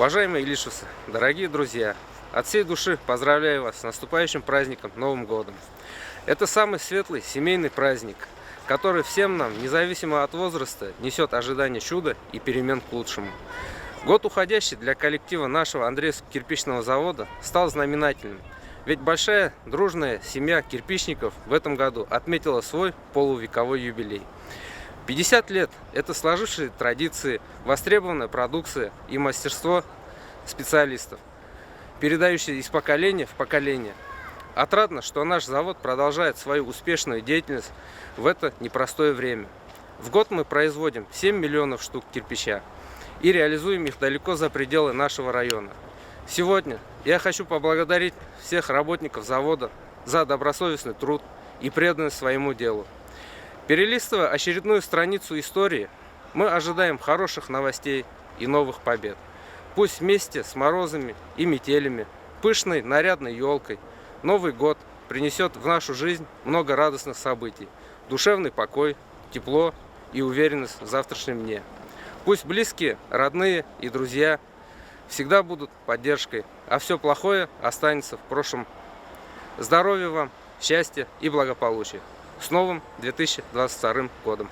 Уважаемые илишевцы, дорогие друзья, от всей души поздравляю вас с наступающим праздником Новым годом. Это самый светлый семейный праздник, который всем нам, независимо от возраста, несет ожидание чуда и перемен к лучшему. Год уходящий для коллектива нашего Андреевского кирпичного завода стал знаменательным, ведь большая дружная семья кирпичников в этом году отметила свой полувековой юбилей. 50 лет – это сложившиеся традиции, востребованная продукция и мастерство специалистов, передающие из поколения в поколение. Отрадно, что наш завод продолжает свою успешную деятельность в это непростое время. В год мы производим 7 миллионов штук кирпича и реализуем их далеко за пределы нашего района. Сегодня я хочу поблагодарить всех работников завода за добросовестный труд и преданность своему делу. Перелистывая очередную страницу истории, мы ожидаем хороших новостей и новых побед. Пусть вместе с морозами и метелями, пышной нарядной елкой, Новый год принесет в нашу жизнь много радостных событий, душевный покой, тепло и уверенность в завтрашнем дне. Пусть близкие, родные и друзья всегда будут поддержкой, а все плохое останется в прошлом. Здоровья вам, счастья и благополучия. С новым 2022 годом!